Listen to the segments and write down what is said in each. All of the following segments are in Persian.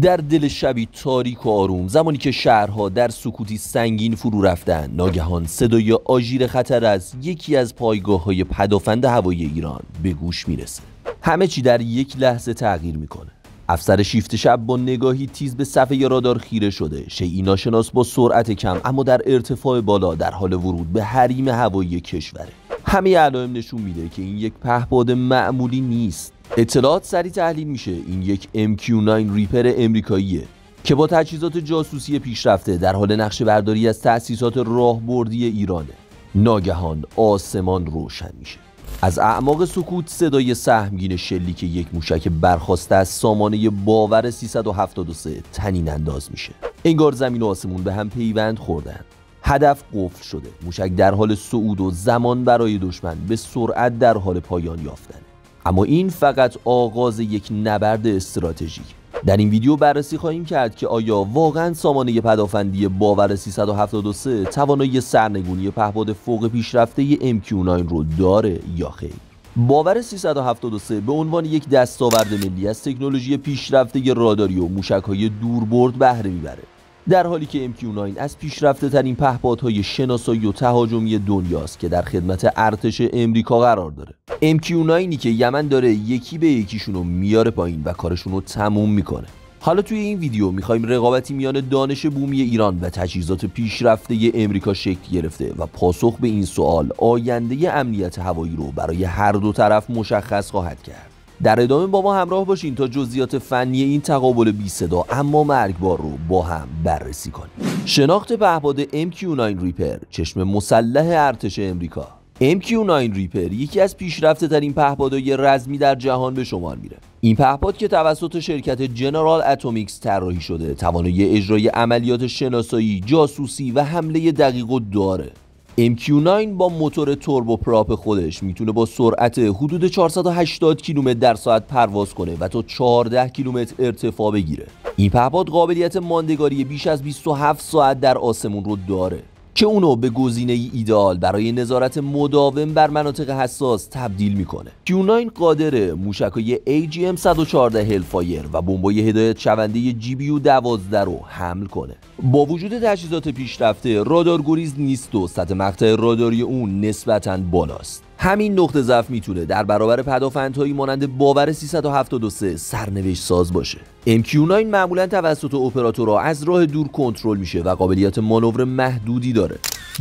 در دل شبی تاریک و آروم، زمانی که شهرها در سکوتی سنگین فرو رفتن، ناگهان صدای آژیر خطر از یکی از پایگاه‌های پدافند هوایی ایران به گوش میرسه. همه چی در یک لحظه تغییر میکنه. افسر شیفت شب با نگاهی تیز به صفحه رادار خیره شده. شیئی ناشناس با سرعت کم اما در ارتفاع بالا در حال ورود به حریم هوایی کشوره. همه علائم نشون میده که این یک پهپاد معمولی نیست. اطلاعات سریع تحلیل میشه. این یک MQ-9 ریپر امریکاییه که با تجهیزات جاسوسی پیشرفته در حال نقشه برداری از تأسیسات راهبردی ایرانه. ناگهان آسمان روشن میشه. از اعماق سکوت صدای سهمگین شلیک یک موشک برخاسته از سامانه باور 373 طنین انداز میشه. انگار زمین و آسمون به هم پیوند خوردن. هدف قفل شده. موشک در حال صعود و زمان برای دشمن به سرعت در حال پایان یافتن. اما این فقط آغاز یک نبرد استراتژیک. در این ویدیو بررسی خواهیم کرد که آیا واقعا سامانه پدافندی باور 373 توانایی سرنگونی پهپاد فوق پیشرفته MQ-9 رو داره یا خیر. باور 373 به عنوان یک دستاورد ملی از تکنولوژی پیشرفته راداری و موشک‌های دوربرد بهره میبره، در حالی که MQ-9 از پیشرفته ترین پهپادهای شناسایی و تهاجمی دنیاست که در خدمت ارتش امریکا قرار داره. MQ-9 که یمن داره یکی به یکیشونو میاره پایین و کارشونو تموم میکنه. حالا توی این ویدیو میخوایم رقابتی میان دانش بومی ایران و تجهیزات پیشرفته امریکا شکل گرفته و پاسخ به این سوال آینده امنیت هوایی رو برای هر دو طرف مشخص خواهد کرد. در ادامه با ما همراه باشین تا جزئیات فنی این تقابل بی صدا اما مرگبار رو با هم بررسی کنیم. شناخت پهپاد MQ-9 ریپر، چشم مسلح ارتش امریکا. MQ-9 ریپر یکی از پیشرفته ترین پهپادهای رزمی در جهان به شمار میره. این پهپاد که توسط شرکت جنرال اتمیکس طراحی شده، توانایی اجرای عملیات شناسایی، جاسوسی و حمله دقیق رو داره. MQ-9 با موتور توربوپراپ خودش میتونه با سرعت حدود 480 کیلومتر در ساعت پرواز کنه و تا 14 کیلومتر ارتفاع بگیره. این پهپاد قابلیت ماندگاری بیش از 27 ساعت در آسمون رو داره که اونو به گزینه ایدئال برای نظارت مداوم بر مناطق حساس تبدیل میکنه. MQ-9 قادر موشکای AGM-114 هلفایر و بمبای هدایت شونده GBU-12 رو حمل کنه. با وجود تجهیزات پیشرفته، رادارگریز نیست و سطح مقطع راداری اون نسبتاً بالاست. همین نقطه ضعف میتونه در برابر پدافندهایی مانند باور 373 سرنوشت ساز باشه. MQ-9 معمولا توسط اپراتورها از راه دور کنترل میشه و قابلیت مانور محدودی داره.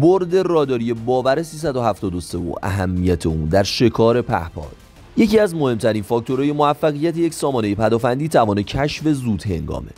برد راداری باور 373 و اهمیت اون در شکار پهپاد. یکی از مهمترین فاکتورهای موفقیت یک سامانه پدافندی توان کشف زود هنگامه.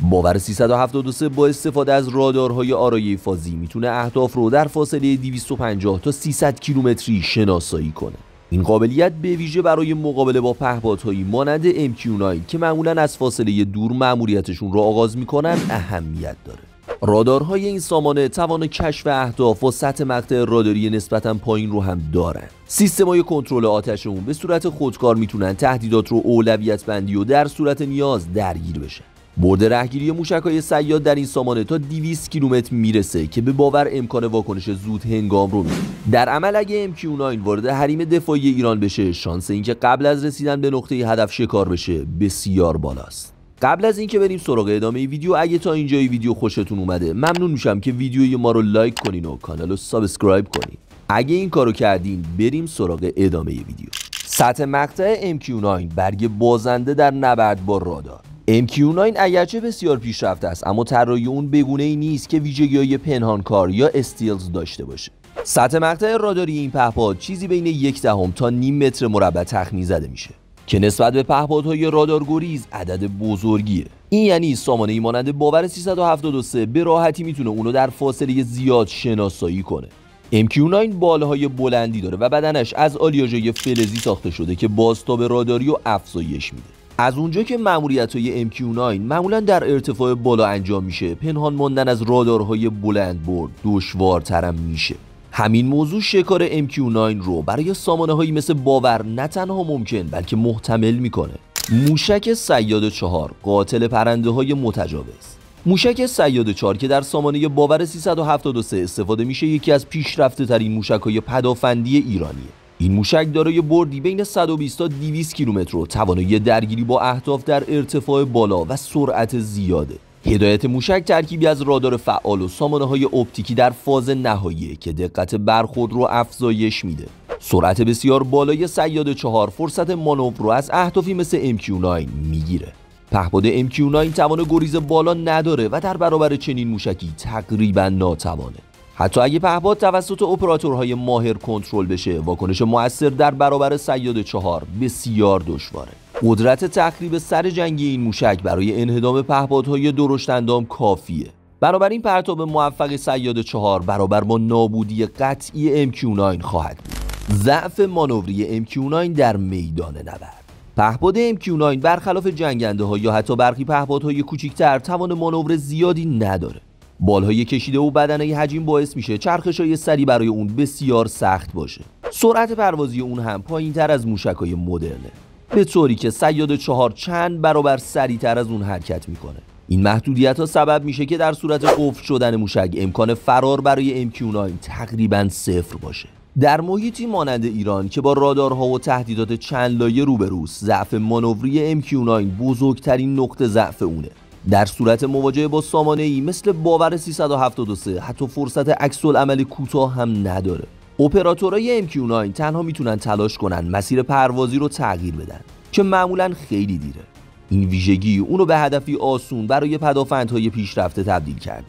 باور 373 با استفاده از رادارهای آرایه فازی میتونه اهداف رو در فاصله 250 تا 300 کیلومتری شناسایی کنه. این قابلیت به ویژه برای مقابله با پهپادهایی مانند MQ-9 که معمولا از فاصله دور مأموریتشون رو آغاز میکنن اهمیت داره. رادارهای این سامانه توان کشف اهداف و سطح مقطع راداری نسبتاً پایین رو هم دارن. سیستم‌های کنترل آتش اون به صورت خودکار میتونن تهدیدات رو اولویت بندی و در صورت نیاز درگیر بشن. برد رهگیری موشک‌های صیاد در این سامانه تا 200 کیلومتر میرسه که به باور امکان واکنش زود هنگام رو میده. در عمل اگه MQ-9 وارد حریم دفاعی ایران بشه، شانس اینکه قبل از رسیدن به نقطه هدف شکار بشه بسیار بالاست. قبل از اینکه بریم سراغ ادامه ویدیو، اگه تا اینجای ویدیو خوشتون اومده ممنون میشم که ویدیوی ما رو لایک کنین و کانال رو سابسکرایب کنین. اگه این کارو کردین بریم سراغ ادامه ویدیو. سطح مقطع MQ-9 برگ بازنده در نبرد با رادار. MQ-9 اگرچه بسیار پیشرفته است اما طراحی اون بگونه‌ای نیست که ویژگی‌های پنهانکار یا استیلز داشته باشه. سطح مقطع راداری این پهپاد چیزی بین 0.1 تا نیم متر مربع تخمین زده میشه که نسبت به پهپادهای رادارگریز عدد بزرگیه. این یعنی سامانه‌ای مانند باور 373 به راحتی میتونه اونو در فاصله زیاد شناسایی کنه. MQ-9 بالهای بلندی داره و بدنش از آلیاژهای فلزی ساخته شده که بازتاب راداری و افزایش میده. از اونجا که مأموریت‌های MQ-9 معمولاً در ارتفاع بالا انجام میشه، پنهان ماندن از رادارهای بلند برد دشوارترم میشه. همین موضوع شکار MQ-9 رو برای سامانه‌هایی مثل باور نه تنها ممکن بلکه محتمل میکنه. موشک صیاد 4 قاتل پرنده‌های متجاوز. موشک صیاد 4 که در سامانه باور 373 استفاده میشه، یکی از پیشرفته ترین موشک‌های پدافندی ایرانیه. این موشک دارای بردی بین 120 تا 200 کیلومتر و توانایی درگیری با اهداف در ارتفاع بالا و سرعت زیاده. هدایت موشک ترکیبی از رادار فعال و سامانه‌های اپتیکی در فاز نهایی که دقت برخورد رو افزایش میده. سرعت بسیار بالای صیاد 4 فرصت مانور رو از اهدافی مثل MQ-9 میگیره. پهپاد MQ-9 توان گریز بالا نداره و در برابر چنین موشکی تقریبا ناتوانه. حتی اگه پهپاد توسط اپراتورهای ماهر کنترل بشه، واکنش مؤثر در برابر صیاد 4 بسیار دشواره. قدرت تخریب سر جنگی این موشک برای انهدام پهپادهای درشت اندام کافیه. بنابراین پرتاب موفق صیاد 4 برابر با نابودی قطعی MQ-9 خواهد بود. ضعف مانوری MQ-9 در میدان نبرد. پهپاد MQ-9 برخلاف جنگنده‌ها یا حتی برخی پهپادهای کوچکتر توان مانور زیادی نداره. بالهای کشیده و بدنه حجیم باعث میشه چرخش‌های سری برای اون بسیار سخت باشه. سرعت پروازی اون هم پایین‌تر از موشک‌های مدرنه، به طوری که صیاد 4 چند برابر سریعتر از اون حرکت میکنه. این محدودیت‌ها سبب میشه که در صورت قفل شدن موشک امکان فرار برای MQ-9 تقریباً صفر باشه. در محیطی مانند ایران که با رادارها و تهدیدات چند لایه روبروست، ضعف مانوری MQ-9 بزرگترین نقطه ضعف اونه. در صورت مواجهه با سامانه‌ای مثل باور 373 حتی فرصت عکس‌العمل کوتاه هم نداره. اپراتورهای MQ-9 تنها میتونن تلاش کنن مسیر پروازی رو تغییر بدن که معمولاً خیلی دیره. این ویژگی اونو به هدفی آسون برای پدافندهای پیشرفته تبدیل کرد.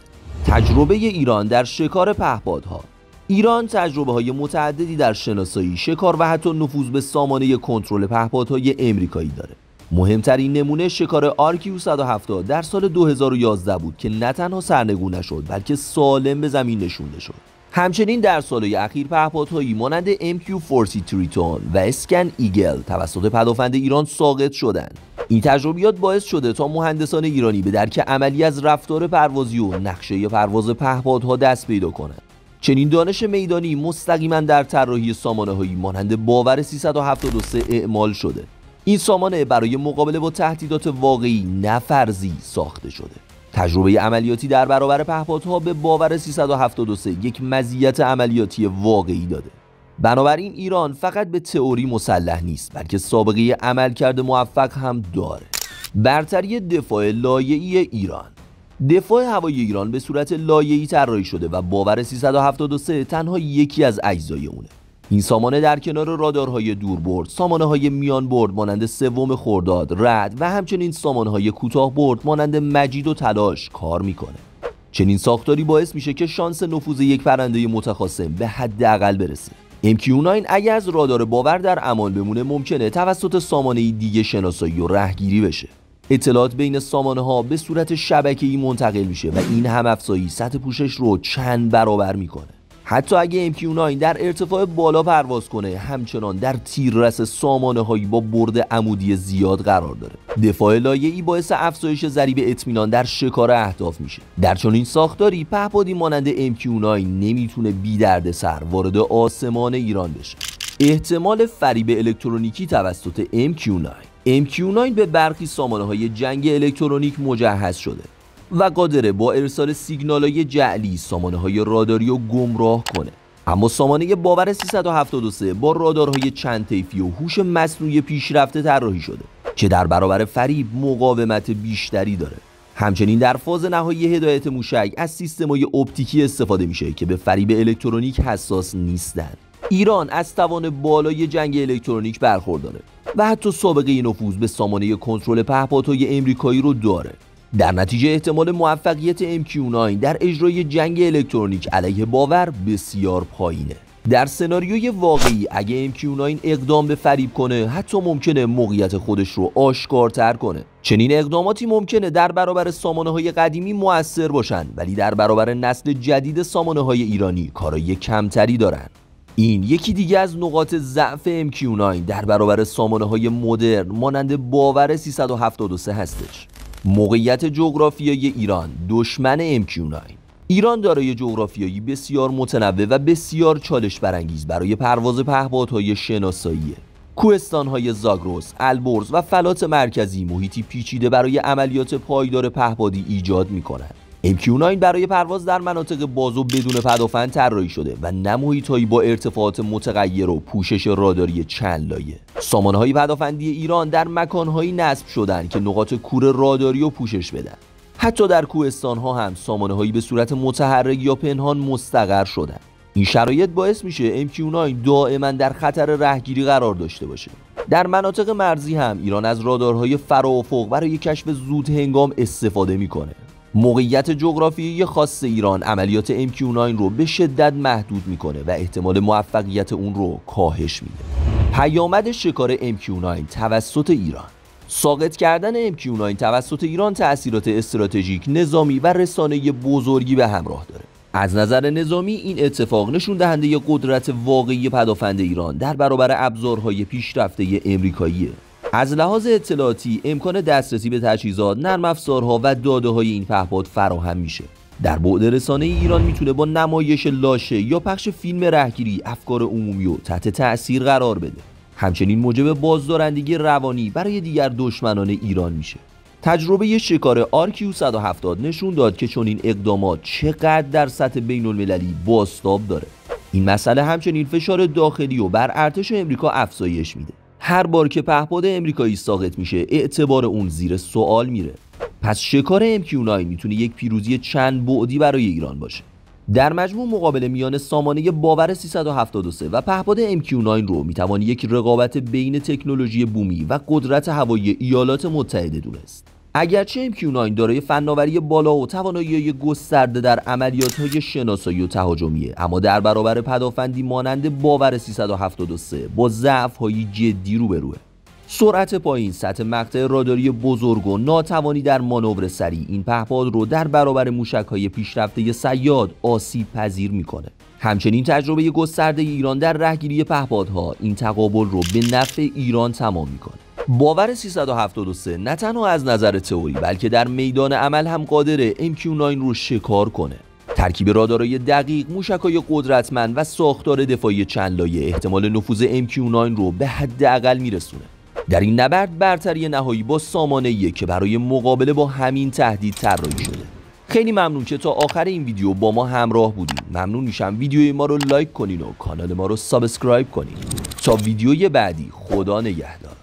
تجربه ایران در شکار پهپادها. ایران تجربه‌های متعددی در شناسایی، شکار و حتی نفوذ به سامانه کنترل پهپادهای امریکایی داره. مهمترین نمونه شکار RQ-170 در سال 2011 بود که نه تنها سرنگون نشد بلکه سالم به زمین نشونده شد. همچنین در سالهای اخیر پهپادهایی مانند MQ-40 تریتون و اسکن ایگل توسط پدافند ایران ساقط شدند. این تجربیات باعث شده تا مهندسان ایرانی به درک عملی از رفتار پروازی و نقشه پرواز پهپادها دست پیدا کنند. چنین دانش میدانی مستقیما در طراحی سامانه‌هایی مانند باور 373 اعمال شده. این سامانه برای مقابله با تهدیدات واقعی نه فرضی ساخته شده. تجربه عملیاتی در برابر پهپادها به باور 373 یک مزیت عملیاتی واقعی داده. بنابراین ایران فقط به تئوری مسلح نیست بلکه سابقه عملکرد موفق هم داره. برتری دفاع لایه‌ای ایران. دفاع هوایی ایران به صورت لایه‌ای طراحی شده و باور 373 تنها یکی از اجزای اونه. این سامانه در کنار رادارهای دوربرد، سامانه‌های میان برد مانند سوم خرداد، رعد و همچنین سامانه‌های کوتاه برد مانند مجید و تلاش کار میکنه. چنین ساختاری باعث میشه که شانس نفوذ یک پرنده متخاصم به حداقل برسه. MQ-9 اگه از رادار باور در امان بمونه ممکنه توسط سامانه دیگه شناسایی و رهگیری بشه. اطلاعات بین سامانه‌ها به صورت شبکه‌ای منتقل میشه و این هم افزایی سطح پوشش رو چند برابر میکنه. حتی اگه MQ-9 در ارتفاع بالا پرواز کنه همچنان در تیررس سامانه‌هایی با برد عمودی زیاد قرار داره. دفاع لایه‌ای باعث افزایش ضریب اطمینان در شکار اهداف میشه. در چنین ساختاری پهپادی مانند MQ-9 نمیتونه بی دردسر وارد آسمان ایران بشه. احتمال فریب الکترونیکی توسط MQ-9 به برخی سامانه‌های جنگ الکترونیک مجهز شده و قادره با ارسال سیگنال‌های جعلی سامانه‌های راداری رو گمراه کنه. اما سامانه باور 373 با رادارهای چند طیفی و هوش مصنوعی پیشرفته طراحی شده که در برابر فریب مقاومت بیشتری داره. همچنین در فاز نهایی هدایت موشک از سیستم‌های اپتیکی استفاده میشه که به فریب الکترونیک حساس نیستن. ایران از توان بالای جنگ الکترونیک برخورداره و حتی سابقه نفوذ به سامانه کنترل پهپادهای امریکایی رو داره. در نتیجه احتمال موفقیت MQ-9 در اجرای جنگ الکترونیک علیه باور بسیار پایینه. در سناریوی واقعی اگه MQ-9 اقدام به فریب کنه حتی ممکنه موقعیت خودش رو آشکارتر کنه. چنین اقداماتی ممکنه در برابر سامانه‌های قدیمی مؤثر باشن ولی در برابر نسل جدید سامانه‌های ایرانی کارایی کمتری دارن. این یکی دیگه از نقاط ضعف MQ-9 در برابر سامانه‌های مدرن مانند باور 373 هستش. موقعیت جغرافیایی ایران دشمن MQ-9. ایران دارای جغرافیایی بسیار متنوع و بسیار چالش برانگیز برای پرواز پهپادهای شناساییه. کوهستان‌های زاگرس، البرز و فلات مرکزی محیطی پیچیده برای عملیات پایدار پهپادی ایجاد می‌کنند. MQ-9 برای پرواز در مناطق باز و بدون پدافند طراحی شده و نه محیط‌هایی با ارتفاعات متغیر و پوشش راداری چند لایه. سامانه‌های پدافندی ایران در مکان‌هایی نصب شدند که نقاط کور راداری رو پوشش بدن. حتی در کوهستان‌ها هم سامانه‌هایی به صورت متحرک یا پنهان مستقر شدند. این شرایط باعث میشه MQ-9 دائما در خطر رهگیری قرار داشته باشه. در مناطق مرزی هم ایران از رادارهای فراافق برای کشف زود هنگام استفاده میکنه. موقعیت جغرافیایی خاص ایران عملیات MQ-9 رو به شدت محدود میکنه و احتمال موفقیت اون رو کاهش میده. پیامد شکار MQ-9 توسط ایران. ساقط کردن MQ-9 توسط ایران تأثیرات استراتژیک، نظامی و رسانه‌ای بزرگی به همراه داره. از نظر نظامی این اتفاق نشون دهنده قدرت واقعی پدافند ایران در برابر ابزارهای پیشرفته امریکاییه. از لحاظ اطلاعاتی امکان دسترسی به تجهیزات، نرم افزارها و داده‌های این پهپاد فراهم میشه. در بعد رسانه ایران میتونه با نمایش لاشه یا پخش فیلم رهگیری افکار عمومی رو تحت تأثیر قرار بده. همچنین موجب بازدارندگی روانی برای دیگر دشمنان ایران میشه. تجربه شکار RQ-170 نشون داد که چنین اقدامات چقدر در سطح بین المللی بازتاب داره. این مسئله همچنین فشار داخلی رو بر ارتش امریکا افزایش میده. هر بار که پهپاد امریکایی ساقط میشه اعتبار اون زیر سوال میره. پس شکار MQ-9 میتونه یک پیروزی چند بعدی برای ایران باشه. در مجموع مقابله میان سامانه باور 373 و پهپاد MQ-9 رو میتوان یک رقابت بین تکنولوژی بومی و قدرت هوایی ایالات متحده دونست. اگرچه MQ-9 دارای فناوری بالا و توانایی گسترده در عملیات‌های شناسایی و تهاجمیه، اما در برابر پدافندی مانند باور 373 با ضعف‌های جدی روبروه. سرعت پایین، سطح مقطع راداری بزرگ و ناتوانی در مانور سریع این پهپاد رو در برابر موشک‌های پیشرفته صیاد آسیب پذیر میکنه. همچنین تجربه گسترده ایران در رهگیری پهپادها این تقابل رو به نفع ایران تمام میکنه. باور 373 نه تنها از نظر تئوری بلکه در میدان عمل هم قادره MQ-9 رو شکار کنه. ترکیب رادارهای دقیق، موشک‌های قدرتمند و ساختار دفاعی چند لایه احتمال نفوذ MQ-9 رو به حداقل میرسونه. در این نبرد برتری نهایی با سامانه‌ایه که برای مقابله با همین تهدید طراحی شده. خیلی ممنون که تا آخر این ویدیو با ما همراه بودین. ممنون میشم ویدیوی ما رو لایک کنین و کانال ما رو سابسکرایب کنین. تا ویدیوی بعدی، خدا نگهدار.